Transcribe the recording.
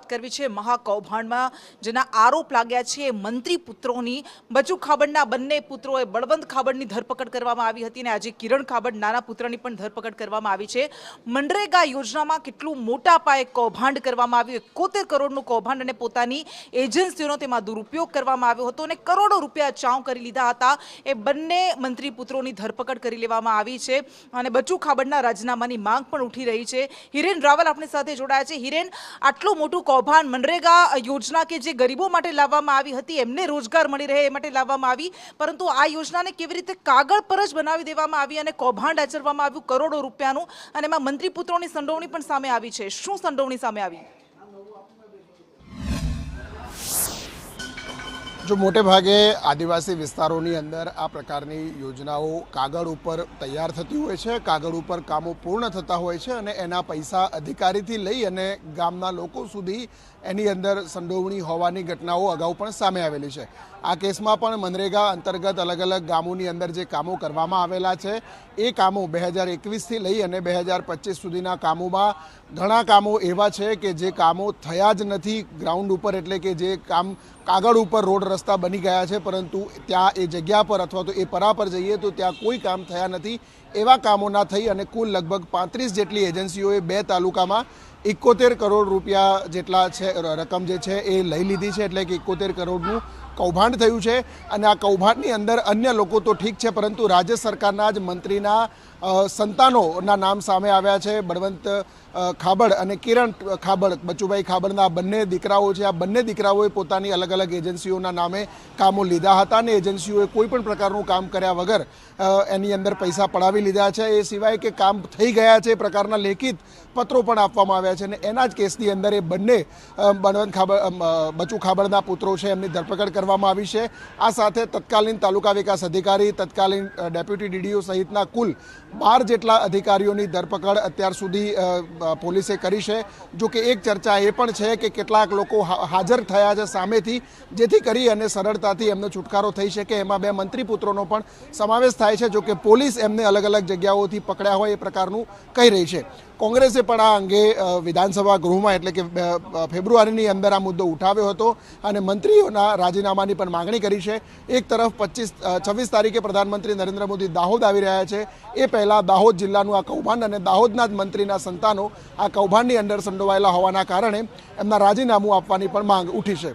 વાત કરવી છે મહાકૌભાંડમાં જેના આરોપ લાગ્યા છે મંત્રી પુત્રોની. બચુ ખાબડના બંને પુત્રોએ બળવંત ખાબડની ધરપકડ કરવામાં આવી હતી અને આજે કિરણ ખાબડ નાના પુત્રની પણ ધરપકડ કરવામાં આવી છે. મનરેગા યોજનામાં કેટલું મોટા પાયે કૌભાંડ કરવામાં આવ્યું, 71 કરોડનું કૌભાંડ અને પોતાની એજન્સીઓનો તેમાં દુરુપયોગ કરવામાં આવ્યો હતો અને કરોડો રૂપિયા ચાઉ કરી લીધા હતા. એ બંને મંત્રી પુત્રોની ધરપકડ કરી લેવામાં આવી છે અને બચુ ખાબડના રાજીનામાની માંગ પણ ઉઠી રહી છે. હિરેન રાવલ આપણી સાથે જોડાયા છે. હિરેન, આટલું મોટું કૌભાંડ, મનરેગા યોજના કે જે ગરીબો માટે લાવવામાં આવી હતી, એમને રોજગાર મળી રહે એ માટે લાવવામાં આવી, પરંતુ આ યોજનાને કેવી રીતે કાગળ પર જ બનાવી દેવામાં આવી અને કૌભાંડ આચરવામાં આવ્યું કરોડો રૂપિયાનું, અને એમાં મંત્રી પુત્રોની સંડોવણી પણ સામે આવી છે. શું સંડોવણી સામે આવી? જો મોટે ભાગે આદિવાસી વિસ્તારોની અંદર આ પ્રકારની યોજનાઓ કાગળ ઉપર તૈયાર થતી હોય છે, કાગળ ઉપર કામો પૂર્ણ થતા હોય છે અને એના પૈસા અધિકારીથી લઈ અને ગામના લોકો સુધી એની અંદર સંડોવણી હોવાની ઘટનાઓ અગાઉ પણ સામે આવેલી છે. આ કેસમાં પણ મનરેગા અંતર્ગત અલગ અલગ ગામોની અંદર જે કામો કરવામાં આવેલા છે એ કામો 2021થી લઈ અને 2025 સુધીના કામોમાં ઘણા કામો એવા છે કે જે કામો થયા જ નથી ગ્રાઉન્ડ ઉપર, એટલે કે જે કામ કાગળ ઉપર રોડ રસ્તા બની ગયા છે પરંતુ ત્યાં એ જગ્યા પર અથવા તો એ પરા પર જઈએ તો ત્યાં કોઈ કામ થયા નથી. એવા કામો ના થઈ અને કુલ લગભગ 35 જેટલી એજન્સીઓએ 2 તાલુકામાં 71 કરોડ રૂપિયા જેટલા છે રકમ જે છે એ લઈ લીધી છે, એટલે કે 71 કરોડનું કૌભાંડ થયું છે. અને આ કૌભાંડની અંદર અન્ય લોકો તો ઠીક છે, પરંતુ રાજ્ય સરકારના જ મંત્રીના સંતાનોના નામ સામે આવ્યા છે. બળવંત ખાબડ અને કિરણ ખાબડ, બચુભાઈ ખાબડના બંને દીકરાઓ છે. આ બંને દીકરાઓએ પોતાની અલગ અલગ એજન્સીઓના નામે કામો લીધા હતા અને એજન્સીઓએ કોઈ પણ પ્રકારનું કામ કર્યા વગર એની અંદર પૈસા પડાવી લીધા છે. એ સિવાય કે કામ થઈ ગયા છે એ પ્રકારના લેખિત પત્રો પણ આપવામાં આવ્યા છે અને એના જ કેસની અંદર એ બંને બળવંત ખાબડ, બચુ ખાબડના પુત્રો છે, એમની ધરપકડ કરવામાં આવી છે. આ સાથે તત્કાલીન તાલુકા વિકાસ અધિકારી, તત્કાલીન ડેપ્યુટી ડીડીઓ સહિતના કુલ 12 જેટલા અધિકારીઓની ધરપકડ અત્યાર સુધી પોલીસે કરી છે. જો કે એક ચર્ચા એ પણ છે કે કેટલાક લોકો હાજર થયા છે સામેથી, જેથી કરી અને સરળતાથી એમનો છુટકારો થઈ શકે. એમાં 2 મંત્રી પુત્રોનો પણ સમાવેશ થાય છે. જો કે પોલીસ એમને અલગ અલગ જગ્યાઓથી પકડ્યા હોય એ પ્રકારનું કહી રહી છે. કોંગ્રેસે પણ આ અંગે વિધાનસભા ગૃહમાં, એટલે કે ફેબ્રુઆરીની અંદર આ મુદ્દો ઉઠાવ્યો હતો અને મંત્રીઓના રાજીનામાની પણ માગણી કરી છે. એક તરફ 26 તારીખે પ્રધાનમંત્રી નરેન્દ્ર મોદી દાહોદ આવી રહ્યા છે. એ પહેલાં દાહોદ જિલ્લાનું આ કૌભાંડ અને દાહોદના જ મંત્રીના સંતાનો આ કૌભાંડની અંદર સંડોવાયેલા હોવાના કારણે એમના રાજીનામું આપવાની પણ માંગ ઉઠી છે.